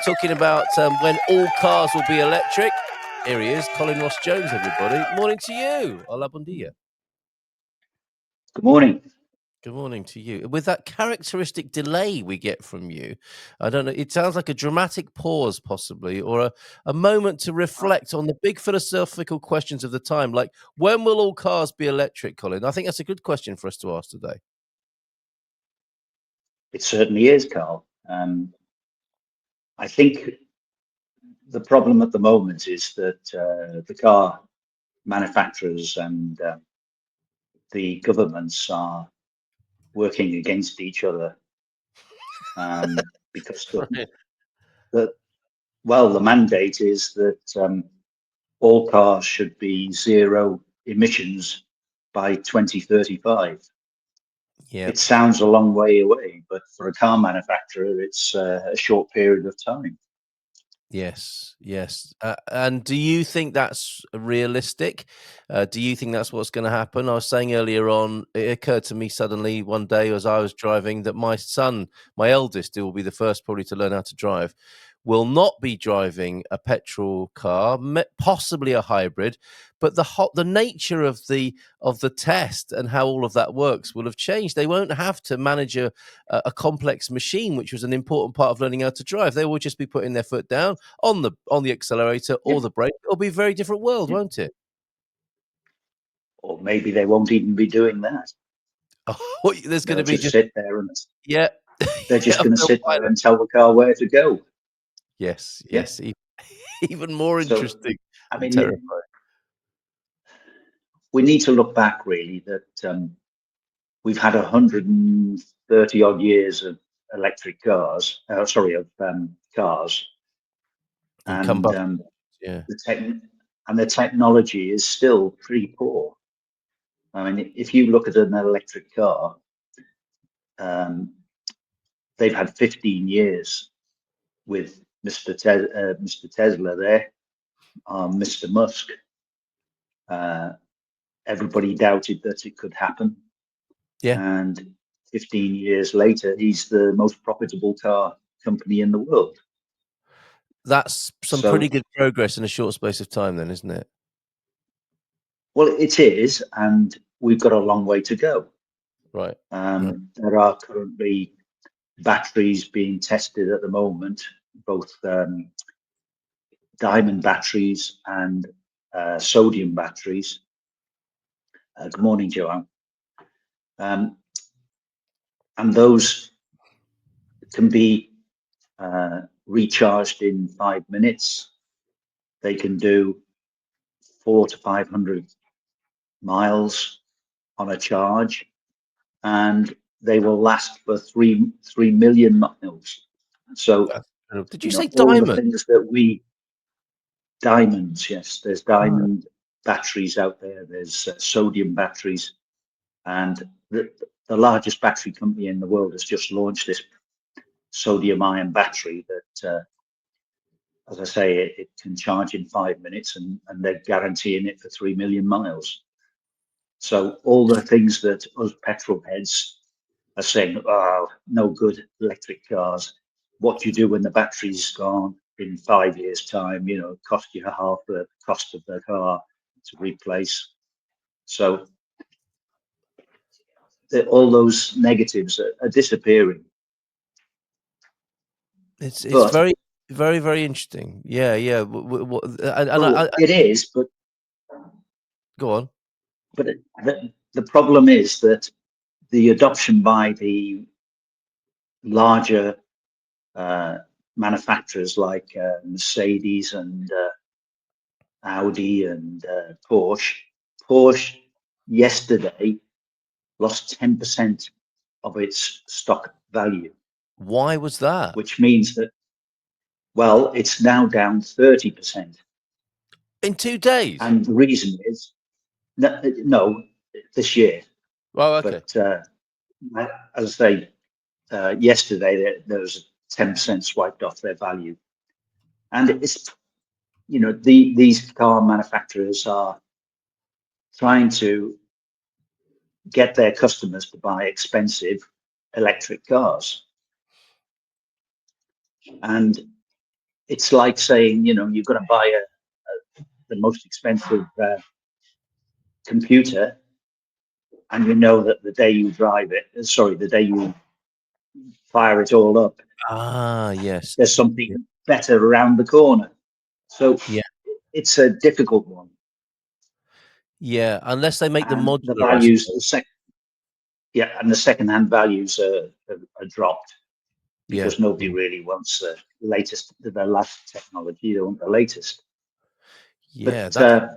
Talking about when all cars will be electric. Here he is, Colin Ross Jones, everybody. Morning to you. Hola, buen dia. Good morning. Good morning to you. With that characteristic delay we get from you, I don't know, it sounds like a dramatic pause, possibly, or a moment to reflect on the big philosophical questions of the time, like when will all cars be electric, Colin? I think that's a good question for us to ask today. It certainly is, Carl. I think the problem at the moment is that the car manufacturers and the governments are working against each other because the mandate is that all cars should be zero emissions by 2035. Yeah. It sounds a long way away, but for a car manufacturer, it's a short period of time. Yes, yes. And do you think that's realistic? Do you think that's what's going to happen? I was saying earlier on, it occurred to me suddenly one day as I was driving that my son, my eldest, who will be the first probably to learn how to drive, will not be driving a petrol car, possibly a hybrid, but the nature of the test and how all of that works will have changed. They won't have to manage a complex machine, which was an important part of learning how to drive. They will just be putting their foot down on the accelerator or Yep. the brake. It'll be a very different world, Yep. won't it? Or maybe they won't even be doing that. Oh, there's going They'll to be just just sit there and yeah, they're yeah, just going to sit there autopilot. and tell the car where to go. Yes, Yeah. yes, even more So, interesting I and mean, terrifying. we need to look back really that we've had 130 odd years of electric cars, cars, And and combustion, yeah. the technology is still pretty poor. I mean, if you look at an electric car, um, they've had 15 years with Mr. Tesla there, Mr. Musk. Everybody doubted that it could happen. Yeah. And 15 years later, he's the most profitable car company in the world. That's some pretty So, good progress in a short space of time then, isn't it? well, it is, and we've got a long way to go. Right. There are currently batteries being tested at the moment, both diamond batteries and sodium batteries. Good morning, Joanne. And those can be recharged in 5 minutes. They can do 400 to 500 miles on a charge, and they will last for 3 million miles. So, Did you say all the diamond? things that diamonds, yes, there's diamond batteries out there. There's sodium batteries, and the largest battery company in the world has just launched this sodium ion battery that, as I say, it can charge in 5 minutes, and they're guaranteeing it for 3 million miles. So all the things that us petrol heads are saying, oh, no good electric cars. What do you do when the battery's gone in 5 years' time? Cost you half the cost of the car to replace. So all those negatives are disappearing. It's But very, very, very interesting. Yeah, yeah. it is. But go on. But the problem is that the adoption by the larger manufacturers like Mercedes and Audi and Porsche yesterday lost 10% of its stock value. Why was that? Which means that, well, it's now down 30%. In 2 days? And the reason is, no, this year. Oh, okay. But as I say, yesterday there was 10% swiped off their value. And it's, these car manufacturers are trying to get their customers to buy expensive electric cars. And it's like saying, you're going to buy the most expensive computer, and you know that the day you the day you fire it all up, Ah, yes. there's something better around the corner. So Yeah, it's a difficult one, yeah, unless they make them and the modular, I values, suppose. and the second-hand values are dropped Yeah, because nobody yeah. really wants the last technology. They want the latest. Yeah, But that's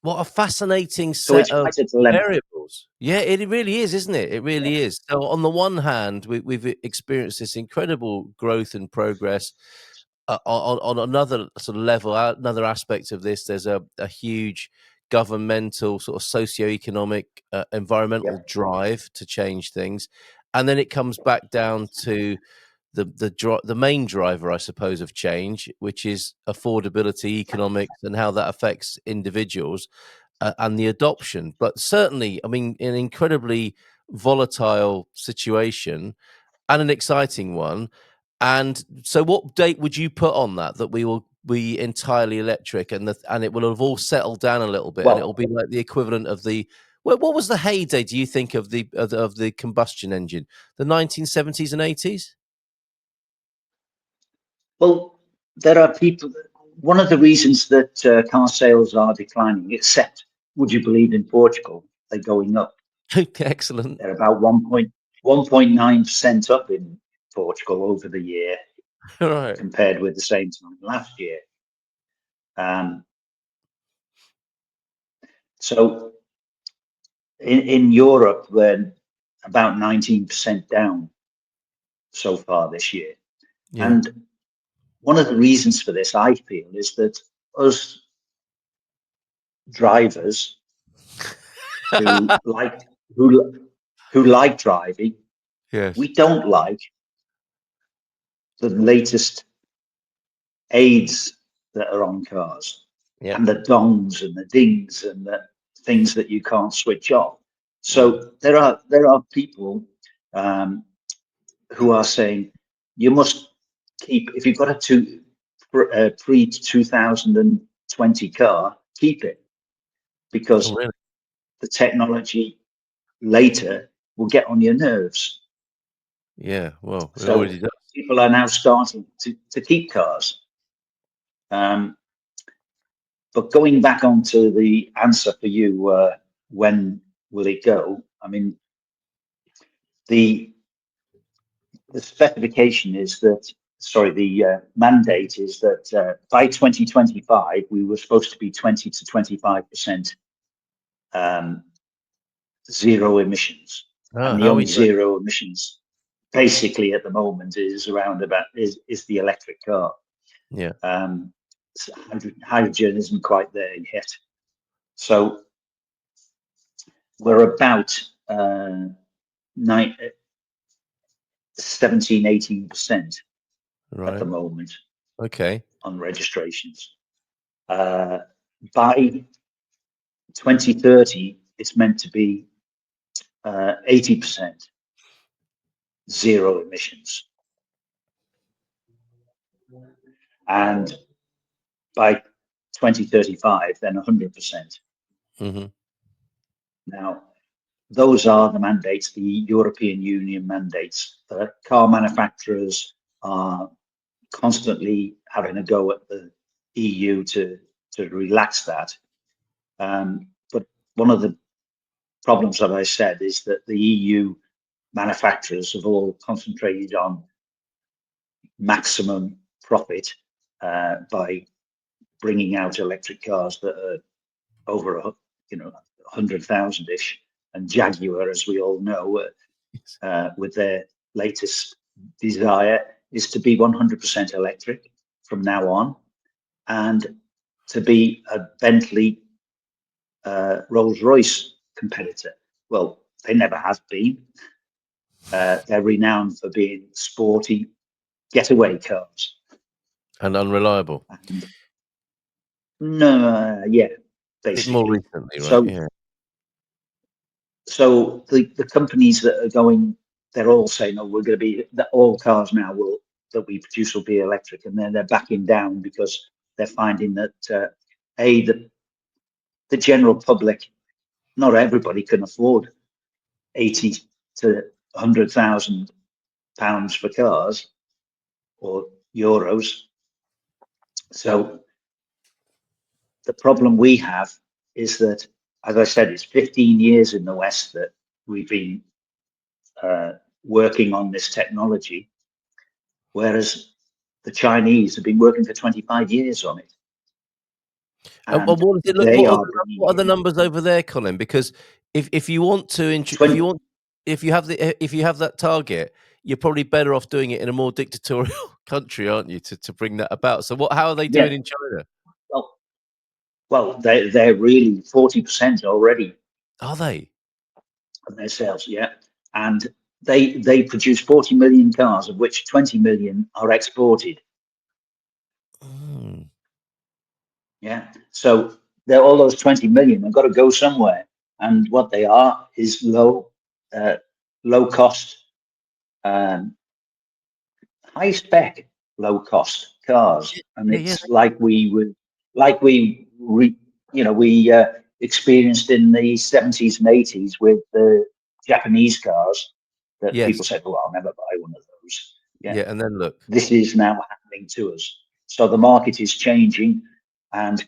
what a fascinating so set it's of quite a dilemma. variables. Yeah, it really is, isn't it? It Yeah, really is. So on the one hand, we've experienced this incredible growth and progress. On another sort of level, another aspect of this, there's a huge governmental sort of socioeconomic, yeah, environmental drive to change things, and then it comes back down to the main driver, I suppose, of change, which is affordability, economics, and how that affects individuals, and the adoption. But certainly, I mean, an incredibly volatile situation and an exciting one. And so, what date would you put on that? That we will be entirely electric, and it will have all settled down a little bit, and it will well, be like the equivalent of the. Well, what was the heyday? Do you think of the combustion engine? The 1970s and 80s? well, there are people. One of the reasons that car sales are declining, except, would you believe, in Portugal, they're going up. Excellent. They're about 1.9% up in Portugal over the year Right. compared with the same time last year. Um, so in Europe, we're about 19% down so far this year. Yeah. And one of the reasons for this, I feel, is that us drivers who like who like driving, Yes. we don't like the latest aids that are on cars, Yeah. and the dongs and the dings and the things that you can't switch off. Mm. So there are people um, who are saying you must keep, if you've got a pre 2020 car, keep it, Oh, because really? the technology later will get on your nerves. Yeah. Well, it So already does. people are now starting to keep cars. Um, but going back onto the answer for you, when will it go? I mean, the the specification is that, sorry, the mandate is that by 2025 we were supposed to be 20 to 25% um, zero emissions, Ah, and the how are only we doing? zero emissions basically at the moment is around about is the electric car. Yeah. Um, hydrogen isn't quite there yet. So we're about 9, 17, 18% at the Right. moment Okay. on registrations. Uh, by 2030, it's meant to be 80% zero emissions. And by 2035, then 100%. Hmm. Now, those are the mandates, the European Union mandates. Car manufacturers are constantly having a go at the EU to relax that. But one of the problems that I said is that the EU manufacturers have all concentrated on maximum profit by bringing out electric cars that are over 100,000 ish, and Jaguar, as we all know, Yes. with their latest desire is to be 100% electric from now on, and to be a Bentley Rolls-Royce competitor. Well, they never have been. They're renowned for being sporty getaway cars. And unreliable. And no, yeah, It more basically. recently, right? So, Yeah. the companies that are going, they're all saying, "Oh, we're going to be all cars now will that we produce will be electric, and then they're backing down because they're finding that the general public, not everybody can afford 80 to 100,000 pounds for cars or euros. So the problem we have is that, as I said, it's 15 years in the West that we've been working on this technology, whereas the Chinese have been working for 25 years on it. And And what does it look? they are bringing What are the in numbers over there, Colin? Because if you want to, if you have that target, you're probably better off doing it in a more dictatorial country, aren't you, to bring that about? So how are they doing yeah, in China? well, they're really 40% already Are they? of their sales, yeah. And they produce 40 million cars, of which 20 million are exported. Mm. Yeah. So they're all those 20 million have got to go somewhere. And what they are is low cost, um, high spec, low cost cars. And Yeah. it's like we experienced in the 70s and 80s with the Japanese cars that Yes. people said, "Oh, I'll never buy one of those." Yeah. Yeah. And then look. This is now happening to us. So the market is changing, and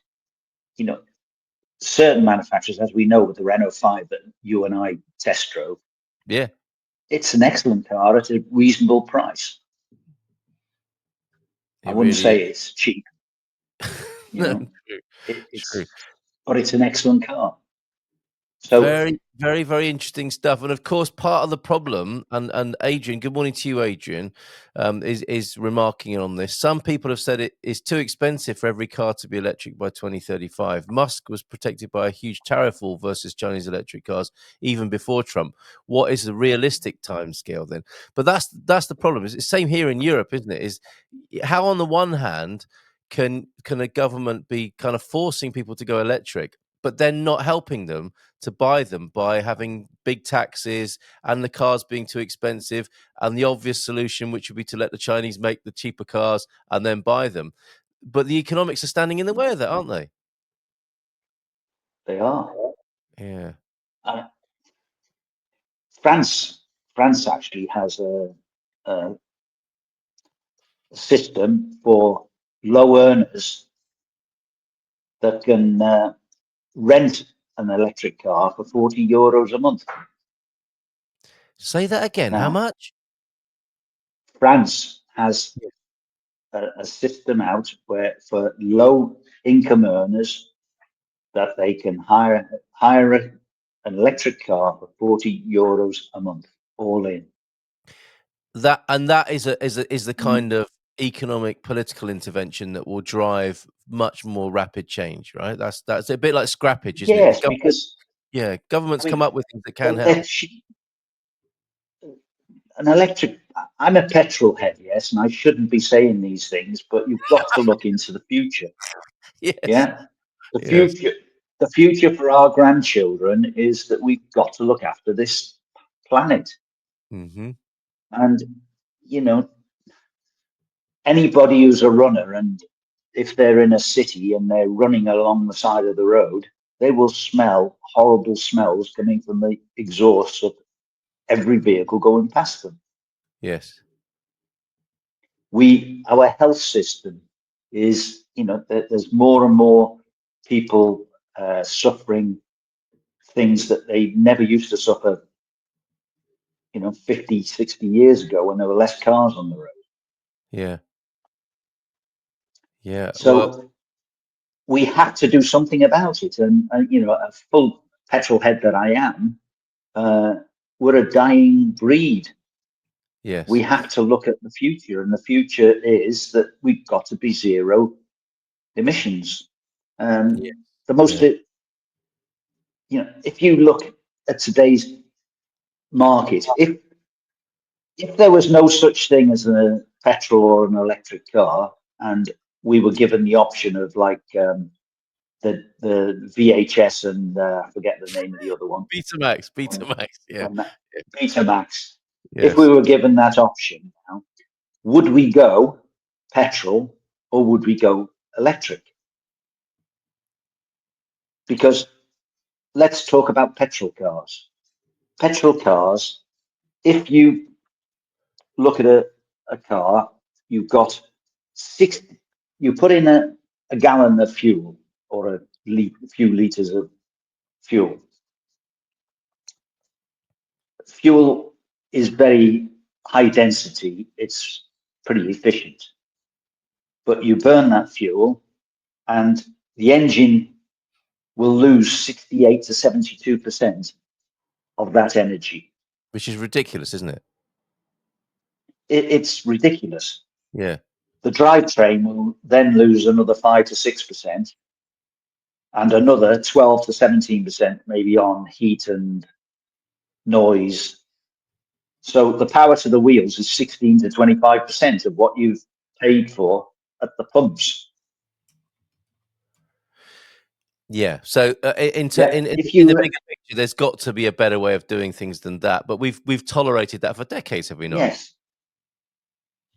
certain manufacturers, as we know with the Renault 5 that you and I test drove, Yeah. it's an excellent car at a reasonable price. I It wouldn't really is. say it's cheap, No, it's true. but it's an excellent car. So Very, very, very interesting stuff. And of course, part of the problem, and Adrian, good morning to you, Adrian, is remarking on this. Some people have said it is too expensive for every car to be electric by 2035. Musk was protected by a huge tariff wall versus Chinese electric cars even before Trump. What is the realistic timescale then? But that's the problem. It's the same here in Europe, isn't it? Is how on the one hand can a government be kind of forcing people to go electric, but then not helping them to buy them by having big taxes and the cars being too expensive, and the obvious solution, which would be to let the Chinese make the cheaper cars and then buy them. But the economics are standing in the way of that, aren't they? they are. Yeah. Uh, France actually has a system for low earners that can rent an electric car for 40 euros a month. Say that again. How Now, much? France has a system out where for low income earners that they can hire an electric car for 40 euros a month, all in. That is the Mm. kind of economic political intervention that will drive much more rapid change, right? That's a bit like scrappage, isn't it? Yes, because I Governments come mean up with things that can help. an electric. I'm a petrol head, yes, and I shouldn't be saying these things, but you've got to look into the future. Yes. Yeah, the Yes. future. The future for our grandchildren is that we've got to look after this planet, Hmm. and you know anybody who's a runner, and if they're in a city and they're running along the side of the road, they will smell horrible smells coming from the exhausts of every vehicle going past them. Yes. Our health system is, there's more and more people suffering things that they never used to suffer, 50, 60 years ago when there were less cars on the road. Yeah. Yeah. Well, So we have to do something about it. And a full petrol head that I am, we're a dying breed. We yes. have to look at the future, and the future is that we've got to be zero emissions. Yeah. The most, Yeah. if you look at today's market, if there was no such thing as a petrol or an electric car, and we were given the option of like the VHS and I forget the name of the other one, Betamax. when, Betamax. Yeah. when that Betamax. If we Yes. were given that option now, would we go petrol or would we go electric? Because let's talk about petrol cars. Petrol cars, if you look at a car, you've got you put in a gallon of fuel or a few liters of fuel. Fuel is very high density, it's pretty efficient. But you burn that fuel and the engine will lose 68 to 72% of that energy. Which is ridiculous, isn't it? It's ridiculous. Yeah. The drivetrain will then lose another 5 to 6% and another 12 to 17% maybe on heat and noise. So the power to the wheels is 16 to 25% of what you've paid for at the pumps. Yeah. So Yeah, if in the you bigger picture, there's got to be a better way of doing things than that. But we've tolerated that for decades, have we not? yes,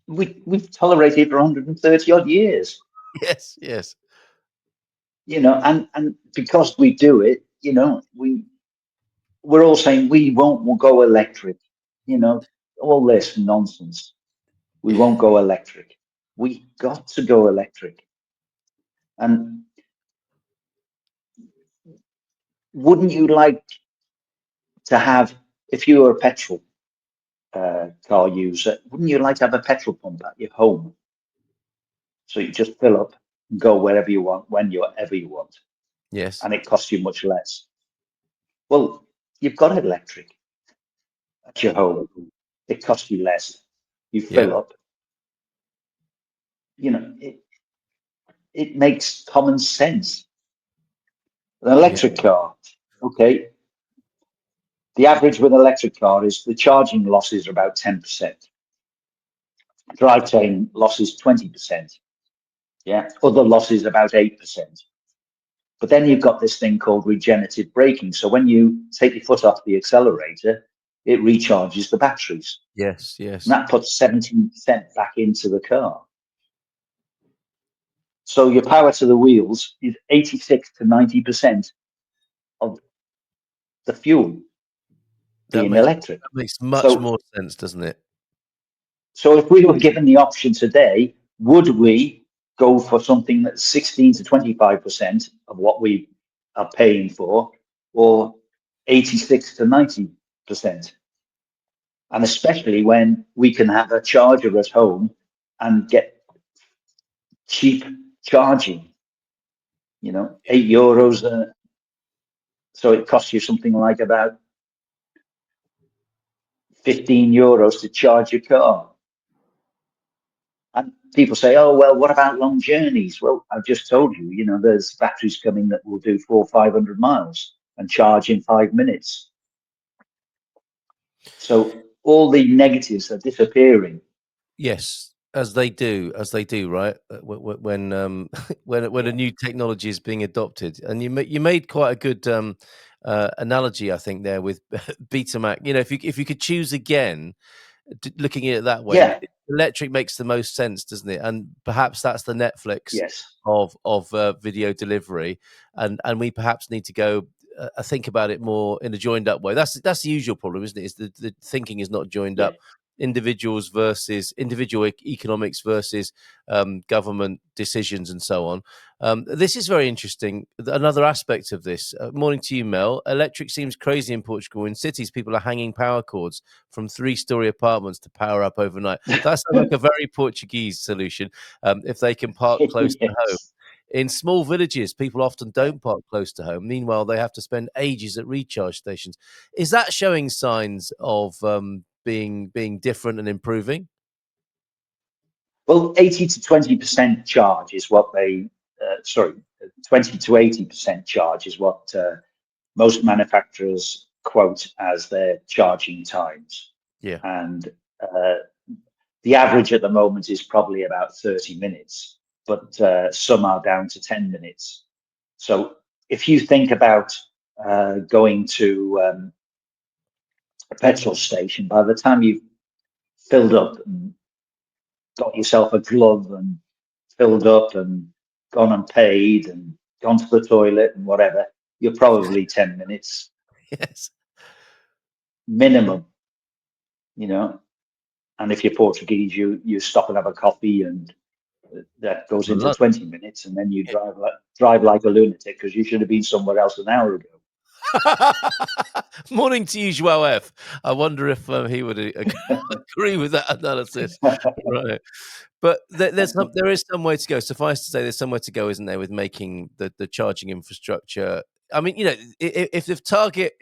we've tolerated it for 130 odd years. Yes. Yes. And because we do it, we're all saying we'll go electric, all this nonsense. We won't go electric. We got to go electric. And wouldn't you like to have, if you were a petrol car user, wouldn't you like to have a petrol pump at your home? So you just fill up and go wherever you want, whenever you want, Yes. and it costs you much less. Well, you've got electric at your home. It costs you less. You Yeah. fill up. It makes common sense. An Yeah. electric car, okay. The average with an electric car is the charging losses are about 10%. Drivetrain losses 20%. Yeah. Other losses about 8%. But then you've got this thing called regenerative braking. So when you take your foot off the accelerator, it recharges the batteries. Yes. And Yes. that puts 17% back into the car. So your power to the wheels is 86 to 90% of the fuel That being makes electric. much So more sense, doesn't it? So if we were given the option today, would we go for something that's 16 to 25% of what we are paying for, or 86 to 90%? And especially when we can have a charger at home and get cheap charging, €8. So it costs you something like about €15 to charge your car. And people say, oh, well, what about long journeys? Well, I've just told you, there's batteries coming that will do 400 or 500 miles and charge in 5 minutes. So all the negatives are disappearing. Yes, as they do, right? When when a Yeah. new technology is being adopted, and you made quite a good analogy, I think, there with Betamac. If you could choose again, looking at it that way, Yeah. electric makes the most sense, doesn't it? And perhaps that's the Netflix Yes. of video delivery, and we perhaps need to go. Think about it more in a joined up way. That's the usual problem, isn't it? Is the thinking is not joined Yeah. up. Individuals versus individual economics versus government decisions and so on. This is very interesting. Another aspect of this. Morning to you, Mel. Electric seems crazy in Portugal. In cities, people are hanging power cords from 3-story apartments to power up overnight. That sounds like a very Portuguese solution. If they can park close to home. Yes. In small villages, people often don't park close to home. Meanwhile, they have to spend ages at recharge stations. Is that showing signs of being different and improving? Well, 80 to 20% charge is what 20 to 80% charge is what most manufacturers quote as their charging times. Yeah. And the average at the moment is probably about 30 minutes, but some are down to 10 minutes. So if you think about going to a petrol station, by the time you've filled up and got yourself a glove and filled up and gone and paid and gone to the toilet and whatever, you're probably 10 minutes Yes. minimum, you know. And if you're Portuguese, you stop and have a coffee, and that goes For into lunch. 20 minutes, and then you Yeah. drive like a lunatic because you should have been somewhere else an hour ago. Morning to you, Joao F. I wonder if he would agree with that analysis. Right. But there is some way to go. Suffice to say, there's somewhere to go, isn't there, with making the charging infrastructure. I mean, if the target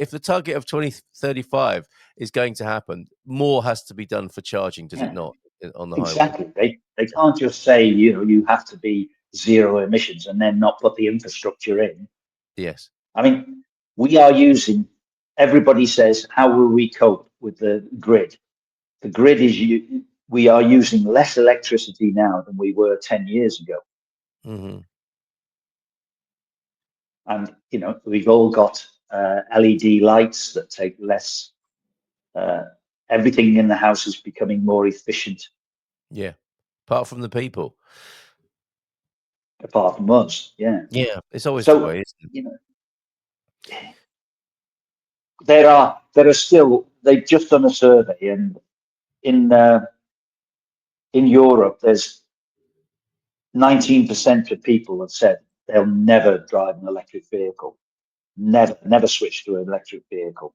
of 2035 is going to happen, more has to be done for charging, does it Yeah, not, on the highway? exactly. They can't just say, you have to be zero emissions and then not put the infrastructure in. Yes. I mean, we are using, everybody says, how will we cope with the grid? The grid is, we are using less electricity now than we were 10 years ago. Hmm. And, we've all got LED lights that take less. Uh, Everything in the house is becoming more efficient, Yeah. Apart from the people. apart from us. Yeah. Yeah. It's always the way, So, isn't it? there are still, they've just done a survey, and in Europe, there's 19% of people have said they'll never drive an electric vehicle, never switch to an electric vehicle.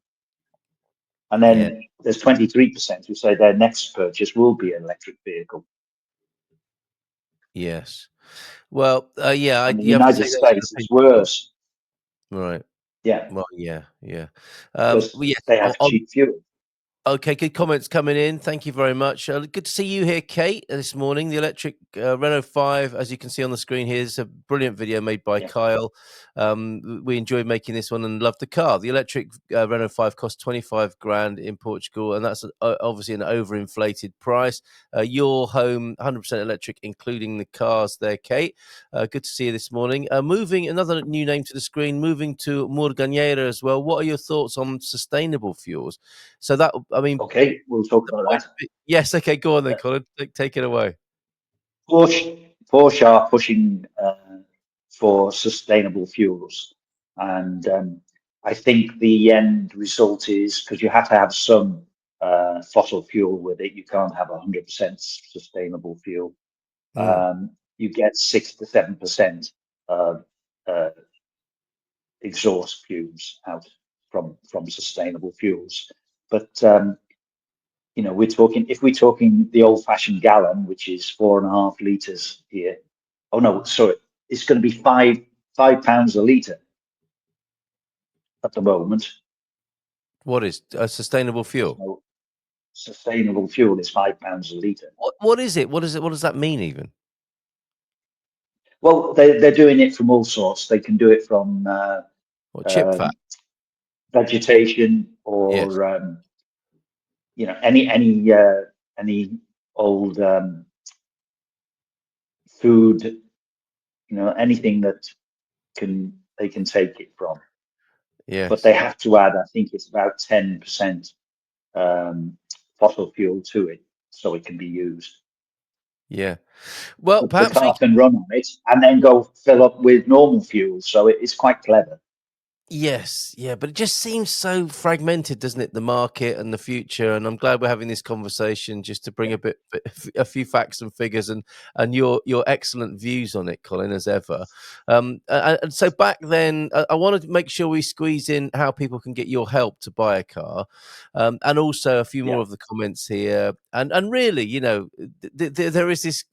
And Yeah. then there's 23% who say their next purchase will be an electric vehicle. Yes. Well, yeah, And the you have to United take those with States a is pinch of salt. worse. Right. Yeah, Well, yeah, yeah. because Well, yes, they have cheap fuel. okay, good comments coming in. Thank you very much. Good to see you here, Kate, this morning. The electric Renault 5, as you can see on the screen here, is a brilliant video made by Yeah, Kyle. We enjoyed making this one and loved the car. The electric Renault 5 cost 25 grand in Portugal, and that's obviously an overinflated price. Your home, 100% electric, including the cars there, Kate. Good to see you this morning. Moving, another new name to the screen, moving to Morganheira as well. What are your thoughts on sustainable fuels? So that, I mean, okay, we'll talk the about point. that. Yes, okay, go on then, Colin. Take it away. Porsche are pushing for sustainable fuels, and I think the end result is, because you have to have some fossil fuel with it. You can't have 100% sustainable fuel. Mm, You get 6 to 7% of uh, exhaust fumes out from sustainable fuels. But if we're talking the old-fashioned gallon, which is 4.5 liters here. Oh no, sorry, it's going to be £5 a litre at the moment. what is a sustainable fuel? So sustainable fuel is £5 a litre. What is it? What is it? What does that mean even? Well, they're doing it from all sorts. They can do it from What, chip fat? um, vegetation, Yes. or any old food, anything that they can take it from. But they Yes. have to add, I think it's about 10% um, fossil fuel to it so it can be used. Yeah. Well, But the perhaps we car can run on it and then go fill up with normal fuel. So it's quite clever. Yes, yeah, but it just seems so fragmented, doesn't it? The market and the future, and I'm glad we're having this conversation just to bring Yeah, a few facts and figures and your excellent views on it, Colin, as ever. And so back then, I wanted to make sure we squeeze in how people can get your help to buy a car, and also a few more yeah, of the comments here. And really, there is this.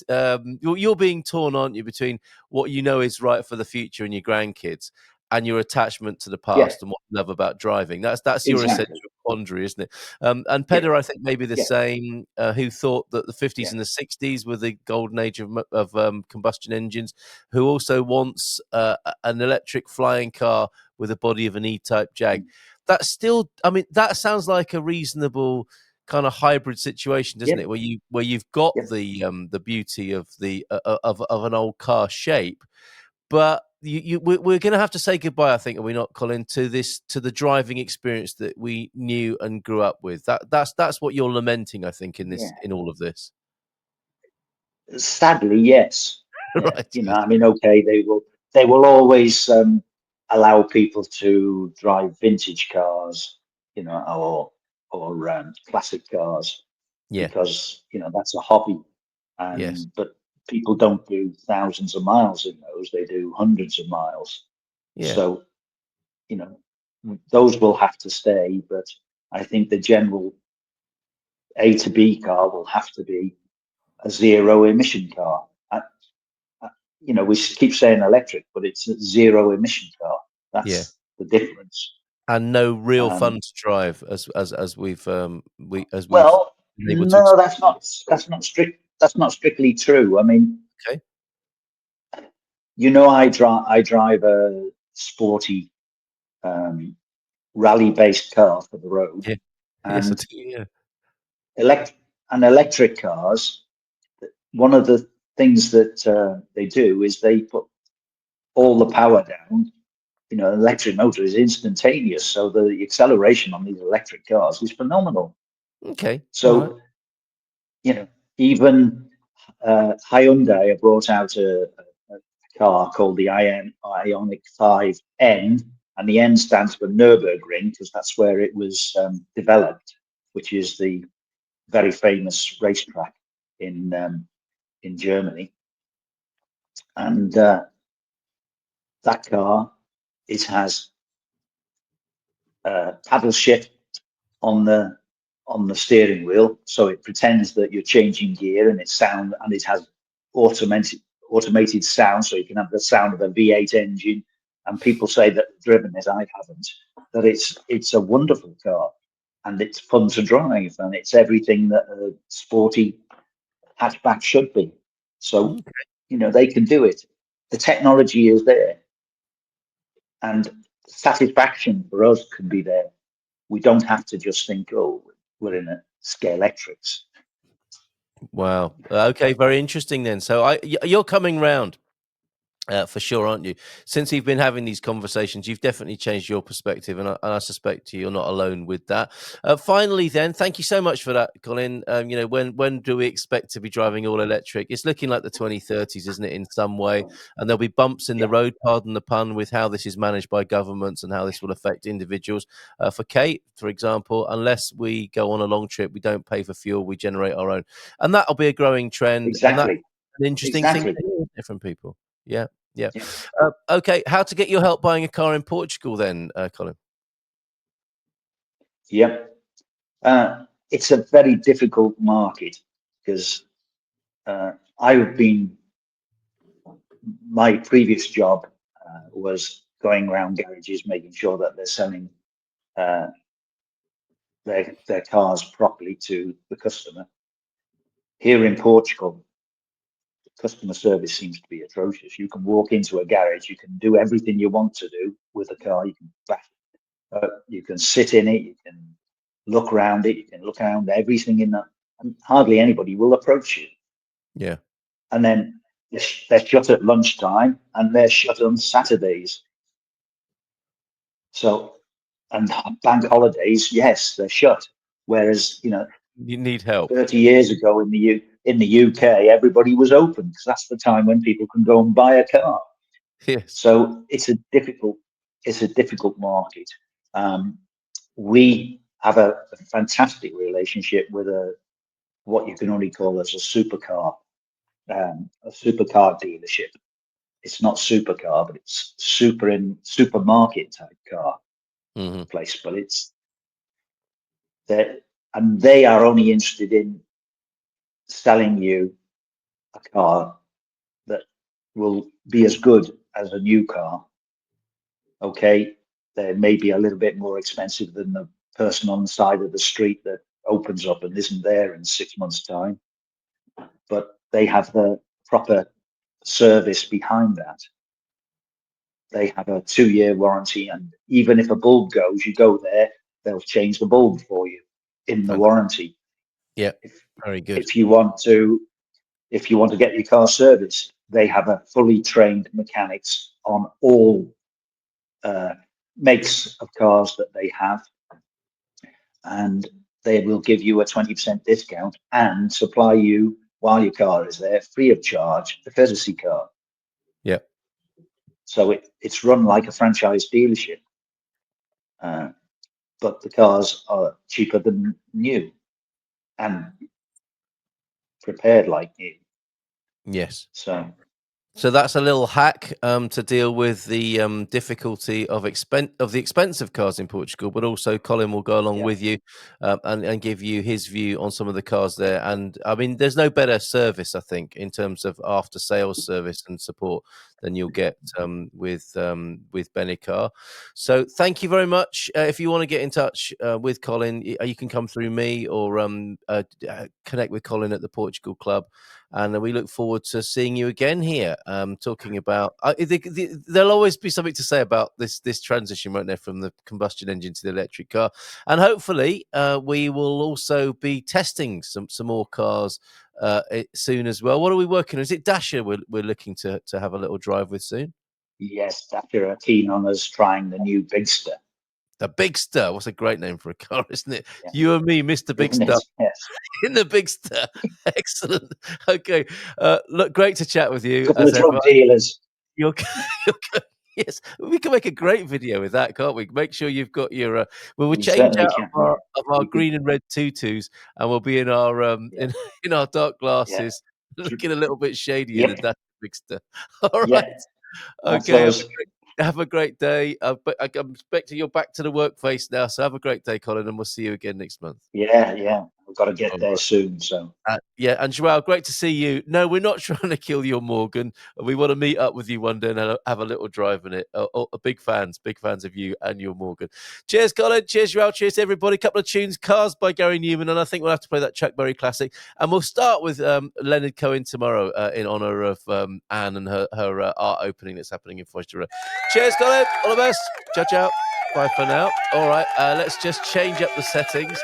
You're being torn, aren't you, between what you know is right for the future and your grandkids and your attachment to the yeah, past and what you love about driving. That's your exactly. essential quandary, isn't it? And Yeah, Peder, I think maybe the yeah, same, who thought that the 50s yeah, and the 60s were the golden age of combustion engines, who also wants an electric flying car with a body of an E-type Jag. mm, That's still, I mean, that sounds like a reasonable kind of hybrid situation, doesn't yeah, it? Where you've got yeah, the beauty of the of an old car shape, but we're going to have to say goodbye, I think, are we not, Colin, to the driving experience that we knew and grew up with. That's what you're lamenting, I think, yeah. in all of this. Sadly, yes. Yeah, Right. you know, Good. I mean, okay, they will always allow people to drive vintage cars, you know, or classic cars Yeah. because you know that's a hobby, Yes. and but people don't do thousands of miles in those; they do hundreds of miles. Yeah. So you know, those will have to stay, but I think the general A to B car will have to be a zero emission car. Uh, you know, we keep saying electric, but it's a zero emission car. Yeah. That's the difference. And no real Um, fun to drive as we've well, been able to no, experience. that's not strictly true. I mean, Okay. you know, I drive a sporty um, rally based car for the road, Yeah. Yes, I and do. Yeah. elect electric cars. One of the things that they do is they put all the power down. You know, an electric motor is instantaneous, so the acceleration on these electric cars is phenomenal. Okay. All right. So, you know, even Hyundai have brought out a car called the Ionic 5N, and the N stands for Nürburgring because that's where it was developed, which is the very famous racetrack in Germany. And that car, it has paddle shift on the steering wheel, so it pretends that you're changing gear, and it has automated sound, so you can have the sound of a V8 engine. And people say that they've driven it, I haven't, that it's a wonderful car, and it's fun to drive, and it's everything that a sporty hatchback should be. So Mm. you know they can do it. The technology is there, and satisfaction for us can be there. We don't have to just think, oh, we're in a Scalextrics. Wow. Okay. Very interesting then. So you're coming round. For sure, aren't you? Since you've been having these conversations, you've definitely changed your perspective, and I suspect you're not alone with that. Finally, then, thank you so much for that, Colin. You know, when do we expect to be driving all electric? It's looking like the 2030s, isn't it, in some way? And there'll be bumps in the Yeah, road, pardon the pun, with how this is managed by governments and how this will affect individuals. For Kate, for example, unless we go on a long trip, we don't pay for fuel, we generate our own, and that'll be a growing trend, and that's exactly, an interesting thing exactly. to hear from people. Yeah. Yeah. Yeah, Okay. How to get your help buying a car in Portugal then, Colin? yeah. It's a very difficult market because uh, I've been my previous job was going around garages making sure that they're selling uh, their cars properly to the customer. Here in Portugal, customer service seems to be atrocious. You can walk into a garage, you can do everything you want to do with a car. You can sit in it, you can look around it, you can look around everything in that, and hardly anybody will approach you. Yeah. And then they're shut at lunchtime, and they're shut on Saturdays. So, and bank holidays, yes, they're shut. Whereas, you know, You need help. 30 years ago in the UK, everybody was open because that's the time when people can go and buy a car. Yes. So it's a difficult market. Um, we have a fantastic relationship with a what you can only call as a supercar dealership. It's not supercar, but it's supermarket type car Hmm. place. But it's that, and they are only interested in selling you a car that will be as good as a new car. Okay, they may be a little bit more expensive than the person on the side of the street that opens up and isn't there in 6 months' time, but they have the proper service behind that. They have a 2 year warranty, and even if a bulb goes, you go there, they'll change the bulb for you in the Fantastic. warranty. Yeah. If Very good. if you want to if you want to get your car serviced, they have a fully trained mechanics on all uh, makes of cars that they have, and they will give you a 20% discount and supply you while your car is there, free of charge, a courtesy car. Yeah. So it's run like a franchise dealership, but the cars are cheaper than new and prepared like new. Yes. So that's a little hack to deal with the difficulty of the expensive cars in Portugal, but also Colin will go along yeah, with you and give you his view on some of the cars there. And I mean, there's no better service, I think, in terms of after sales service and support than you'll get with Benecar. So thank you very much. If you want to get in touch with Colin, you can come through me or connect with Colin at the Portugal Club. And we look forward to seeing you again here, talking about. There'll always be something to say about this transition, won't there, from the combustion engine to the electric car, and hopefully we will also be testing some more cars soon as well. What are we working on? Is it Dasher we're looking to have a little drive with soon? yes, after are keen on us trying the new Bigster, The Bigster. What's a great name for a car, isn't it? yeah, You and me, Mr. isn't Bigster. it? Yes, In the Bigster. Excellent. Okay. Look, great to chat with a you couple as of ever. drug dealers. You're, yes, we can make a great video with that, can't we? Make sure you've got your. We'll We change certainly out can. of Yeah, our we could. green and red tutus, and we'll be in our Yeah, in our dark yeah, glasses, looking a little bit shadier than yep, that Bigster. All right. yeah. That's Okay. us. Have a great day. But I'm expecting you're back to the work face now. So have a great day, Colin, and we'll see you again next month. Yeah, yeah. We've got to get All there right. soon. So Yeah, and Joelle, great to see you. No, we're not trying to kill your Morgan. We want to meet up with you one day and have a little drive in it. Big fans of you and your Morgan. Cheers, Colin. Cheers, Joelle. Cheers, everybody. Couple of tunes, Cars by Gary Newman, and I think we'll have to play that Chuck Berry classic. And we'll start with Leonard Cohen tomorrow in honour of Anne and her art opening that's happening in Forster. Cheers, Colin. All the best. Ciao, ciao. Bye for now. All right, let's just change up the settings.